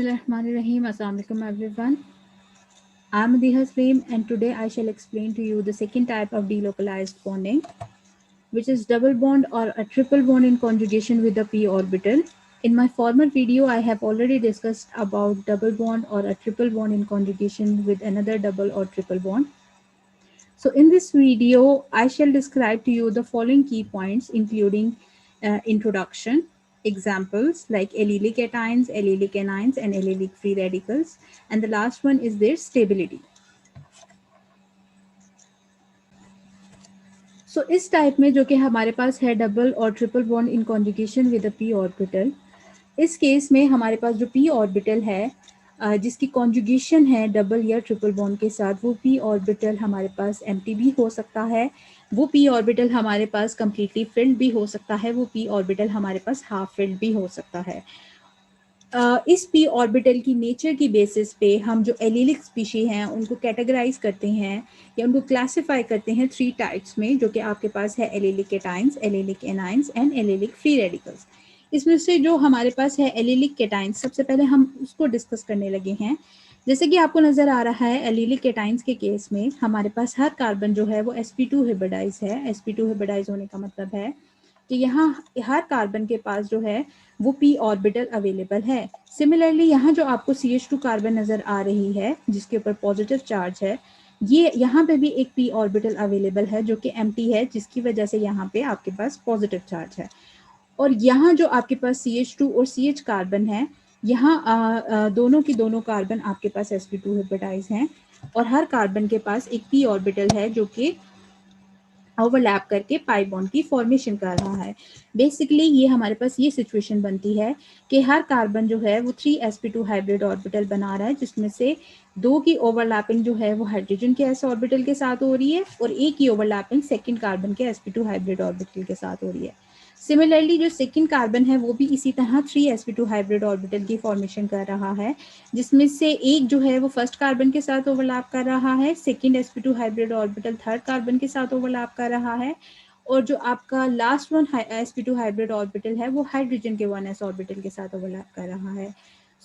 Bismillahirrahmanirrahim. Assalamu alaikum everyone. I'm Diha Slim and today I shall explain to you the second type of delocalized bonding, which is double bond or a triple bond in conjugation with the p orbital. In my former video, I have already discussed about double bond or a triple bond in conjugation with another double or triple bond. So in this video, I shall describe to you the following key points, including introduction, examples like allylic cations, allylic anions, and allylic free radicals. And the last one is their stability. So इस type में जो कि हमारे पास है double और triple bond in conjugation with p orbital, इस case में हमारे पास जो p ऑर्बिटल है जिसकी कॉन्जुगेशन है डबल या ट्रिपल बॉन्ड के साथ, वो p ऑर्बिटल हमारे पास एम्प्टी भी हो सकता है, वो p ऑर्बिटल हमारे पास कम्प्लीटली फिल्ड भी हो सकता है, वो p ऑर्बिटल हमारे पास हाफ फिल्ड भी हो सकता है। इस p ऑर्बिटल की नेचर की बेसिस पे हम जो एलिलिक स्पीशी हैं उनको कैटेगराइज करते हैं या उनको क्लासिफाई करते हैं 3 टाइप्स में, जो कि आपके पास है allylic cations, allylic anions and allylic free radicals. इसमें से जो हमारे पास है एलिलिक केटाइंस, सबसे पहले हम उसको डिस्कस करने लगे हैं। जैसे कि आपको नजर आ रहा है एलिलिक केटाइंस के केस में हमारे पास हर कार्बन जो है वो sp2 हिब्रिडाइज है। sp2 हिब्रिडाइज होने का मतलब है कि यहाँ हर कार्बन के पास जो है वो p ऑर्बिटल अवेलेबल है। सिमिलरली यहाँ जो आपको CH2 कार्बन नजर आ रही है जिसके ऊपर पॉजिटिव चार्ज है, ये यहाँ पे भी एक p ऑर्बिटल अवेलेबल है जो कि एम्प्टी है, जिसकी वजह से यहाँ पे आपके पास पॉजिटिव चार्ज है। और यहाँ जो आपके पास CH2 और CH कार्बन है, यहाँ दोनों की दोनों कार्बन आपके पास sp2 हिब्रिडाइज हैं और हर कार्बन के पास एक p ऑर्बिटल है जो कि ओवरलैप करके पाई बॉन्ड की फॉर्मेशन कर रहा है। बेसिकली ये हमारे पास ये सिचुएशन बनती है कि हर कार्बन जो है वो 3sp2 हाइब्रिड ऑर्बिटल बना रहा है, जिसमें से 2 की ओवरलैपिंग जो है वो हाइड्रोजन के s ऑर्बिटल के साथ हो रही है और एक की ओवरलैपिंग सेकंड कार्बन के sp2 हाइब्रिड ऑर्बिटल के साथ हो रही है। सिमिलरली जो सेकंड कार्बन है वो भी इसी तरह 3sp2 हाइब्रिड ऑर्बिटल की फॉर्मेशन कर रहा है, जिसमें से एक जो है वो फर्स्ट कार्बन के साथ ओवरलैप कर रहा है, second sp2 hybrid orbital third carbon के साथ ओवरलैप कर रहा है, और जो आपका last one sp2 hybrid orbital है वो हाइड्रोजन के 1s ऑर्बिटल के साथ ओवरलैप कर रहा है।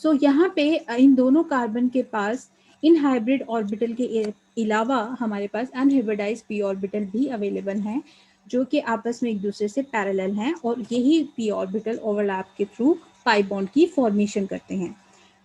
सो यहाँ पे इन दोनों कार्बन के पास इन हाइब्रिड ऑर्बिटल के अलावा हमारे पास अनहाइब्रिडाइज्ड p ऑर्बिटल भी अवेलेबल हैं जो कि आपस में एक दूसरे से पैरेलल हैं और यही p ऑर्बिटल ओवरलैप के थ्रू पाई बॉन्ड की फॉर्मेशन करते हैं।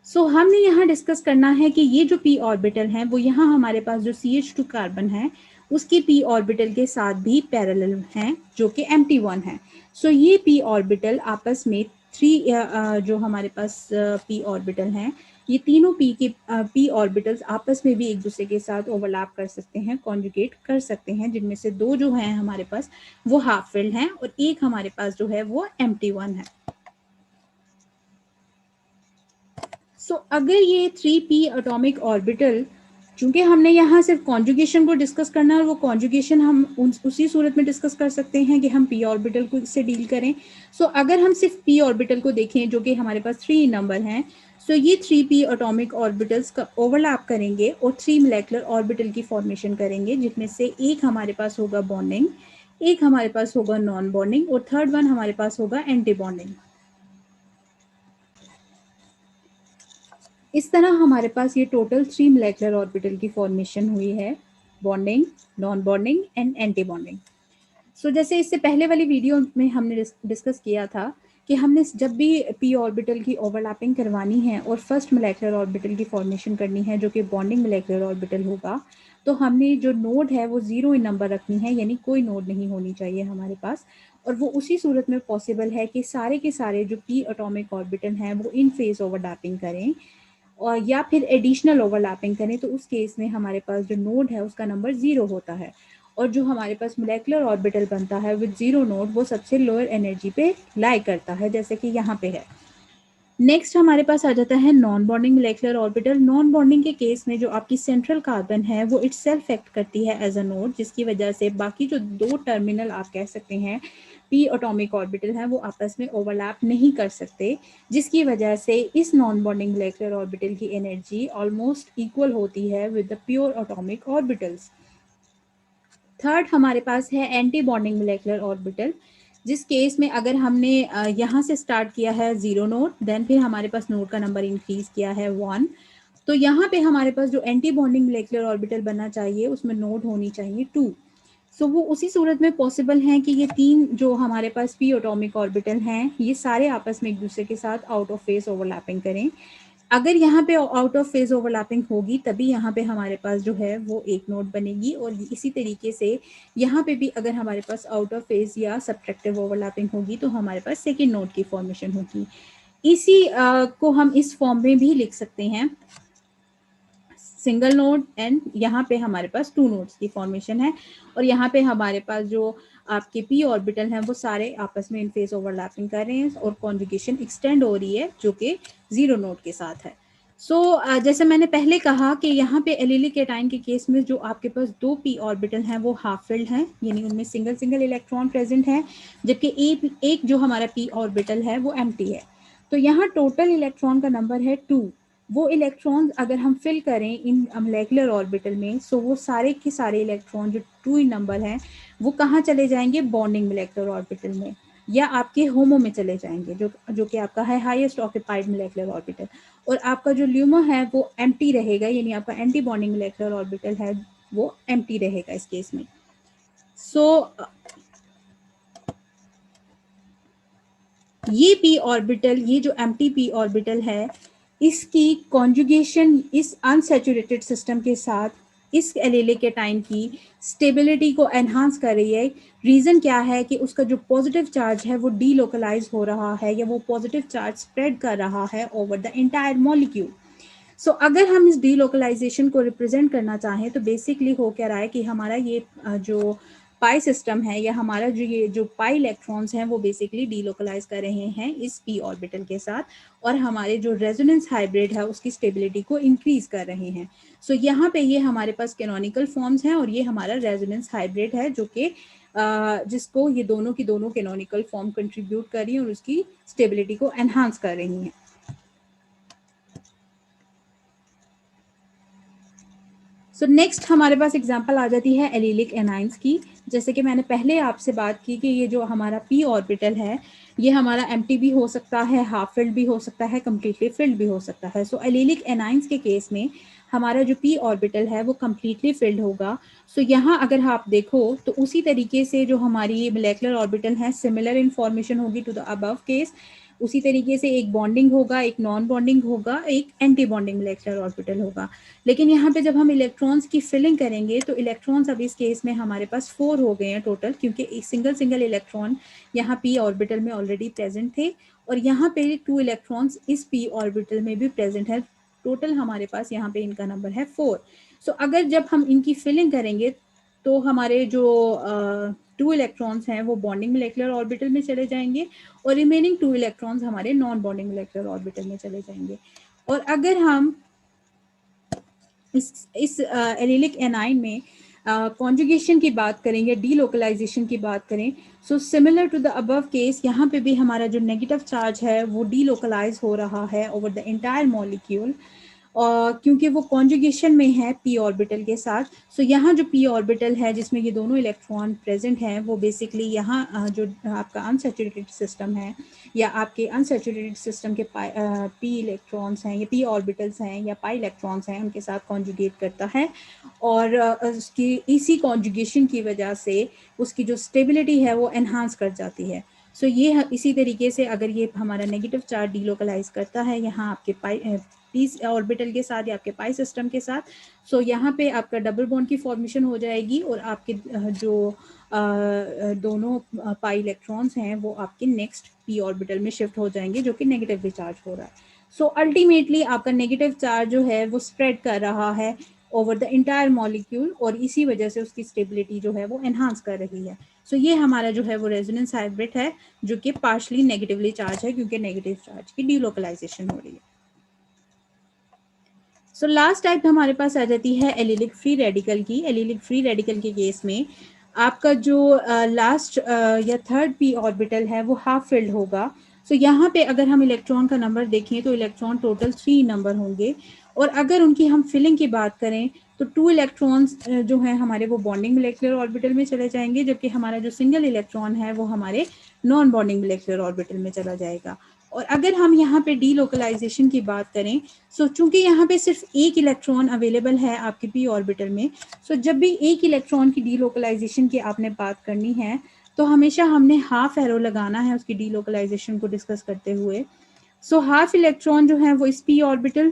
सो हमने यहाँ डिस्कस करना है कि ये जो p ऑर्बिटल हैं वो यहाँ हमारे पास जो CH2 कार्बन है उसकी p ऑर्बिटल के साथ भी पैरेलल हैं जो कि empty1 है। सो ये p ऑर्बिटल आपस में 3 जो हमारे पास p ऑर्बिटल हैं, ये तीनों p ऑर्बिटल्स आपस में भी एक दूसरे के साथ ओवरलैप कर सकते हैं, कॉन्जुगेट कर सकते हैं, जिनमें से 2 जो हैं हमारे पास वो हाफ फिल्ड हैं और एक हमारे पास जो है वो empty1 है। सो अगर ये 3p एटॉमिक ऑर्बिटल, चूंकि हमने यहाँ सिर्फ कॉन्जुगेशन को डिस्कस करना है और वो कॉन्जुगेशन हम उसी सूरत में डिस्कस कर सकते हैं कि हम p ऑर्बिटल को से डील करें। सो अगर हम सिर्फ p ऑर्बिटल को देखें जो कि हमारे पास 3 नंबर हैं, सो ये 3p एटॉमिक ऑर्बिटल्स का ओवरलैप करेंगे और 3 मोलेकुलर ऑर्बिटल की फॉर्मेशन करेंगे, जिसमें से एक हमारे पास होगा बॉन्डिंग, एक हमारे पास होगा नॉन बॉन्डिंग और थर्ड वन हमारे पास होगा एंटी बॉन्डिंग। इस तरह हमारे पास ये टोटल 3 मोलेकुलर ऑर्बिटल की फॉर्मेशन हुई है, bonding, non bonding and anti bonding. So जैसे इससे पहले वाली वीडियो में हमने डिस्कस किया था कि हमने जब भी p ऑर्बिटल की ओवरलैपिंग करवानी है और फर्स्ट मोलेकुलर ऑर्बिटल की फॉर्मेशन करनी है जो कि बॉन्डिंग मोलेकुलर ऑर्बिटल होगा, तो हमने जो नोड है वो 0 इन नंबर रखनी है, यानी कोई नोड नहीं होनी चाहिए हमारे पास। और वो उसी सूरत में पॉसिबल है कि सारे के सारे जो p एटॉमिक ऑर्बिटल हैं वो इन फेज ओवरलैपिंग करें और या फिर एडिशनल ओवरलैपिंग करें, तो उस केस में हमारे पास जो नोड है उसका नंबर 0 होता है और जो हमारे पास मोलेकुलर ऑर्बिटल बनता है विद 0 नोड वो सबसे लोअर एनर्जी पे लाई करता है, जैसे कि यहाँ पे है। नेक्स्ट हमारे पास आ जाता है non bonding molecular orbital. Non bonding के केस में जो आपकी सेंट्रल कार्बन है वो इटसेल्फ एक्ट करती है एज अ नोड, जिसकी वजह से बाकी जो 2 टर्मिनल आप कह सकते हैं p एटॉमिक ऑर्बिटल हैं वो आपस में ओवरलैप नहीं कर सकते, जिसकी वजह से इस नॉन बॉन्डिंग मोलेकुलर ऑर्बिटल की एनर्जी ऑलमोस्ट इक्वल होती है with the pure atomic orbitals. Third हमारे पास है एंटी बॉन्डिंग मोलेकुलर ऑर्बिटल, जिस केस में अगर हमने यहाँ से स्टार्ट किया है 0 नोड, देन फिर हमारे पास नोड का नंबर इंक्रीज किया है 1, तो यहाँ पे हमारे पास जो एंटी बॉन्डिंग मोलेकुलर ऑर्बिटल बनना चाहिए उसमें नोड होनी चाहिए 2। सो वो उसी सूरत में पॉसिबल है कि ये तीन जो हमारे पास पी एटॉमिक ऑर्बिटल हैं ये सारे आपस में एक दूसरे के साथ आउट ऑफ फेज ओवरलैपिंग करें। अगर यहाँ पे आउट ऑफ फेज ओवरलैपिंग होगी तभी यहाँ पे हमारे पास जो है वो एक नोड बनेगी, और इसी तरीके से यहाँ पे भी अगर हमारे पास आउट ऑफ फेज या सब्ट्रैक्टिव ओवरलैपिंग होगी तो हमारे पास सेकेंड नोड की फॉर्मेशन होगी। इसी को हम इस फॉर्म में भी लिख सकते हैं, सिंगल नोड एंड यहाँ पे हमारे पास 2 नोड्स की फॉर्मेशन है, और यहाँ पे हमारे पास जो आपके पी ऑर्बिटल हैं वो सारे आपस में इन फेज ओवरलैपिंग कर रहे हैं और कॉन्जुगेशन एक्सटेंड हो रही है जो कि 0 नोड के साथ है। सो जैसे मैंने पहले कहा कि यहाँ पे एलिलिक केटाइन के केस में जो आपके पास 2 पी ऑर्बिटल हैं वो हाफ फिल्ड हैं, यानी उनमें सिंगल सिंगल इलेक्ट्रॉन प्रेजेंट है, जबकि एक जो हमारा पी ऑर्बिटल है वो एम्प्टी है। तो यहाँ टोटल इलेक्ट्रॉन का नंबर है 2। वो इलेक्ट्रॉन्स अगर हम फिल करें इन मोलेकुलर ऑर्बिटल में, सो वो सारे के सारे इलेक्ट्रॉन जो 2 इन नंबर हैं वो कहाँ चले जाएंगे, बॉन्डिंग मोलेकुलर ऑर्बिटल में या आपके होमो में चले जाएंगे, जो कि आपका है हाईएस्ट ऑक्यूपाइड मोलेकुलर ऑर्बिटल, और आपका जो ल्यूमो है वो एम्प्टी रहेगा, यानी आपका एंटी बॉन्डिंग मोलेकुलर ऑर्बिटल है वो एम्प्टी रहेगा इस केस में। सो ये पी ऑर्बिटल, ये जो एम्प्टी पी ऑर्बिटल है, इसकी कॉन्जुगेशन इस अनसैचुरेटेड सिस्टम के साथ इस एलिलिक केटाइन की स्टेबिलिटी को एनहांस कर रही है। रीज़न क्या है कि उसका जो पॉजिटिव चार्ज है वो डीलोकलाइज हो रहा है, या वो पॉजिटिव चार्ज स्प्रेड कर रहा है ओवर द एंटायर मॉलिक्यूल। सो अगर हम इस डीलोकलाइजेशन को रिप्रेजेंट करना चाहें तो बेसिकली हो क्या रहा है कि हमारा ये जो पाई सिस्टम है या हमारा जो पाई इलेक्ट्रॉन्स हैं वो बेसिकली डीलोकलाइज कर रहे हैं इस पी ऑर्बिटल के साथ, और हमारे जो रेजोनेंस हाइब्रिड है उसकी स्टेबिलिटी को इंक्रीज कर रहे हैं। सो यहाँ पे ये हमारे पास कैनोनिकल फॉर्म्स हैं और ये हमारा रेजोनेंस हाइब्रिड है जो कि जिसको ये दोनों की दोनों कैनोनिकल फॉर्म कंट्रीब्यूट कर रही हैं और उसकी स्टेबिलिटी को एनहांस कर रही हैं। सो नेक्स्ट हमारे पास एग्जांपल आ जाती है एलिलिक एनाइंस की। जैसे कि मैंने पहले आपसे बात की कि ये जो हमारा पी ऑर्बिटल है ये हमारा एम्प्टी भी हो सकता है, हाफ फिल्ड भी हो सकता है, कम्प्लीटली फिल्ड भी हो सकता है। सो एलिलिक एनाइंस के केस में हमारा जो पी ऑर्बिटल है वो कम्प्लीटली फिल्ड होगा। सो यहाँ अगर आप देखो तो उसी तरीके से जो हमारी मोलेकुलर ऑर्बिटल है सिमिलर इन्फॉर्मेशन होगी टू द अबव केस। उसी तरीके से एक बॉन्डिंग होगा, एक नॉन बॉन्डिंग होगा, एक एंटी बॉन्डिंग मोलेकुलर ऑर्बिटल होगा। लेकिन यहाँ पे जब हम इलेक्ट्रॉन्स की फिलिंग करेंगे तो इलेक्ट्रॉन्स अब इस केस में हमारे पास 4 हो गए हैं टोटल, क्योंकि एक सिंगल सिंगल इलेक्ट्रॉन यहाँ पी ऑर्बिटल में ऑलरेडी प्रेजेंट थे और यहाँ पे 2 इलेक्ट्रॉन्स इस पी ऑर्बिटल में भी प्रेजेंट है। टोटल हमारे पास यहाँ पे इनका नंबर है 4। सो अगर जब हम इनकी फिलिंग करेंगे तो हमारे जो 2 इलेक्ट्रॉन्स हैं वो बॉन्डिंग मोलेकुलर ऑर्बिटल में चले जाएंगे और रिमेनिंग 2 इलेक्ट्रॉन्स हमारे नॉन बॉन्डिंग मोलेकुलर ऑर्बिटल में चले जाएंगे। और अगर हम इस एलिलिक एनाइन में कॉन्जुगेशन की बात करेंगे, डीलोकलाइजेशन की बात करें, so similar to the above case यहाँ पे भी हमारा जो नेगेटिव चार्ज है वो डीलोकलाइज हो रहा है ओवर द एंटायर मॉलिक्यूल, क्योंकि वो कॉन्जुगेशन में है पी ऑर्बिटल के साथ। सो यहाँ जो पी ऑर्बिटल है जिसमें ये दोनों इलेक्ट्रॉन प्रेजेंट हैं वो बेसिकली यहाँ जो आपका अनसैचुरेटेड सिस्टम है या आपके अनसैचुरेटेड सिस्टम के पी इलेक्ट्रॉन्स हैं या पी ऑर्बिटल्स हैं या पाई इलेक्ट्रॉन्स हैं उनके साथ कॉन्जुगेट करता है, और उसकी इसी कॉन्जुगेशन की वजह से उसकी जो स्टेबिलिटी है वो एनहांस कर जाती है। सो ये इसी तरीके से अगर ये हमारा नेगेटिव चार्ज डीलोकलाइज करता है यहाँ आपके पी ऑर्बिटल के साथ या आपके पाई सिस्टम के साथ, सो यहाँ पे आपका डबल बॉन्ड की फॉर्मेशन हो जाएगी और आपके जो दोनों पाई इलेक्ट्रॉन्स हैं वो आपके नेक्स्ट पी ऑर्बिटल में शिफ्ट हो जाएंगे जो कि नेगेटिवली चार्ज हो रहा है। सो अल्टीमेटली आपका नेगेटिव चार्ज जो है वो स्प्रेड कर रहा है ओवर द इंटायर मॉलिक्यूल और इसी वजह से उसकी स्टेबिलिटी जो है वो एनहांस कर रही है। सो ये हमारा जो है वो रेजोनेंस हाइब्रिड है जो कि पार्शली नेगेटिवली चार्ज है क्योंकि नेगेटिव चार्ज की डीलोकलाइजेशन हो रही है। सो लास्ट टाइप हमारे पास आ जाती है एलिलिक फ्री रेडिकल की। एलिलिक फ्री रेडिकल के केस में आपका जो लास्ट या थर्ड पी ऑर्बिटल है वो हाफ फिल्ड होगा। सो यहाँ पे अगर हम इलेक्ट्रॉन का नंबर देखें तो इलेक्ट्रॉन टोटल 3 नंबर होंगे, और अगर उनकी हम फिलिंग की बात करें तो 2 इलेक्ट्रॉन्स जो हैं हमारे वो बॉन्डिंग मोलेकुलर ऑर्बिटल में चले जाएंगे, जबकि हमारा जो सिंगल इलेक्ट्रॉन है वो हमारे नॉन बॉन्डिंग मोलेकुलर ऑर्बिटल में चला जाएगा। और अगर हम यहाँ पे डीलोकलाइजेशन की बात करें, सो चूंकि यहाँ पे सिर्फ एक इलेक्ट्रॉन अवेलेबल है आपके पी ऑर्बिटल में, सो जब भी एक इलेक्ट्रॉन की डीलोकलाइजेशन की आपने बात करनी है तो हमेशा हमने हाफ एरो लगाना है उसकी डीलोकलाइजेशन को डिस्कस करते हुए। सो हाफ इलेक्ट्रॉन जो है वो इस पी ऑर्बिटल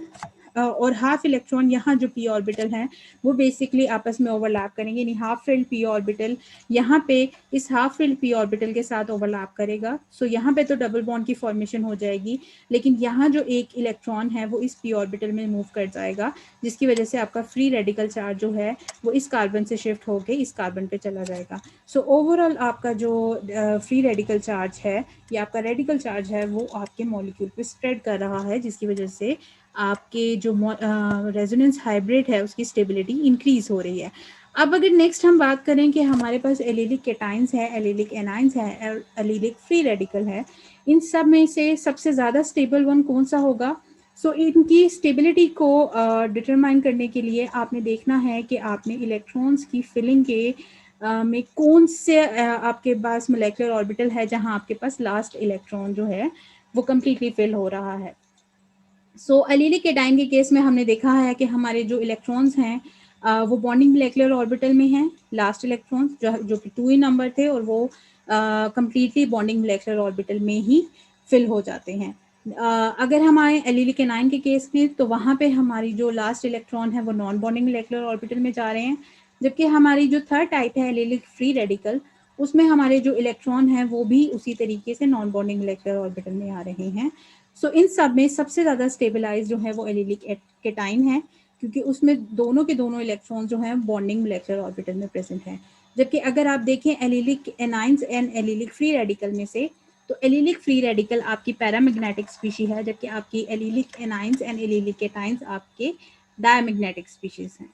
और हाफ इलेक्ट्रॉन यहाँ जो पी ऑर्बिटल हैं वो बेसिकली आपस में ओवरलैप करेंगे, यानी हाफ फिल्ड पी ऑर्बिटल यहाँ पे इस हाफ फिल्ड पी ऑर्बिटल के साथ ओवरलैप करेगा। सो यहाँ पे तो डबल बॉन्ड की फॉर्मेशन हो जाएगी, लेकिन यहाँ जो एक इलेक्ट्रॉन है वो इस पी ऑर्बिटल में मूव कर जाएगा, जिसकी वजह से आपका फ्री रेडिकल चार्ज जो है वो इस कार्बन से शिफ्ट होकर इस कार्बन पे चला जाएगा। सो ओवरऑल आपका जो फ्री रेडिकल चार्ज है या आपका रेडिकल चार्ज है वो आपके मॉलिक्यूल पे स्प्रेड कर रहा है, जिसकी वजह से आपके जो रेजोनेंस हाइब्रिड है उसकी स्टेबिलिटी इंक्रीज हो रही है। अब अगर नेक्स्ट हम बात करें कि हमारे पास एलिलिक केटाइंस है, एलिलिक एनाइंस है, एलिलिक फ्री रेडिकल है, इन सब में से सबसे ज़्यादा स्टेबल वन कौन सा होगा? सो इनकी स्टेबिलिटी को डिटरमाइन करने के लिए आपने देखना है कि आपने इलेक्ट्रॉन्स की फिलिंग के में कौन से आपके पास मोलेकुलर ऑर्बिटल है जहां आपके पास लास्ट इलेक्ट्रॉन जो है वो कम्प्लीटली फिल हो रहा है। सो एलिलिक केटाइन के केस में हमने देखा है कि हमारे जो इलेक्ट्रॉन्स हैं वो बॉन्डिंग मोलेकुलर ऑर्बिटल में हैं, लास्ट इलेक्ट्रॉन्स जो कि 2 ही नंबर थे और वो कम्प्लीटली बॉन्डिंग मोलेकुलर ऑर्बिटल में ही फिल हो जाते हैं। अगर हम आए एलिलिक एनाइन के केस में तो वहाँ पे हमारी जो लास्ट इलेक्ट्रॉन है वो नॉन बॉन्डिंग मोलेकुलर ऑर्बिटल में जा रहे हैं, जबकि हमारी जो थर्ड टाइप है एलिलिक फ्री रेडिकल उसमें हमारे जो इलेक्ट्रॉन हैं वो भी उसी तरीके से नॉन बॉन्डिंग मोलेकुलर ऑर्बिटल में आ रहे हैं। सो इन सब में सबसे ज़्यादा स्टेबलाइज जो है वो एलिलिक केटाइन है, क्योंकि उसमें दोनों के दोनों इलेक्ट्रॉन जो हैं बॉन्डिंग मोलेकुलर ऑर्बिटल में प्रेजेंट हैं। जबकि अगर आप देखें allylic anions and allylic free radical में से, तो एलिलिक फ्री रेडिकल आपकी पैरामैग्नेटिक स्पीशी है, जबकि आपकी allylic anions and allylic cations आपके डायमैग्नेटिक स्पीशीज हैं।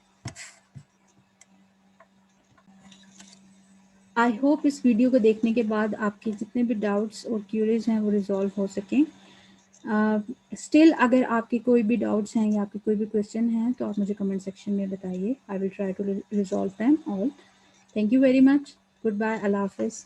आई होप इस वीडियो को देखने के बाद आपके जितने भी डाउट्स और क्यूरीज हैं वो रिजॉल्व हो सकें। स्टिल अगर आपके कोई भी डाउट्स हैं या आपके कोई भी क्वेश्चन हैं तो आप मुझे कमेंट सेक्शन में बताइए। I will try to resolve them all. Thank you very much. Good bye. अल्लाह हाफिज़।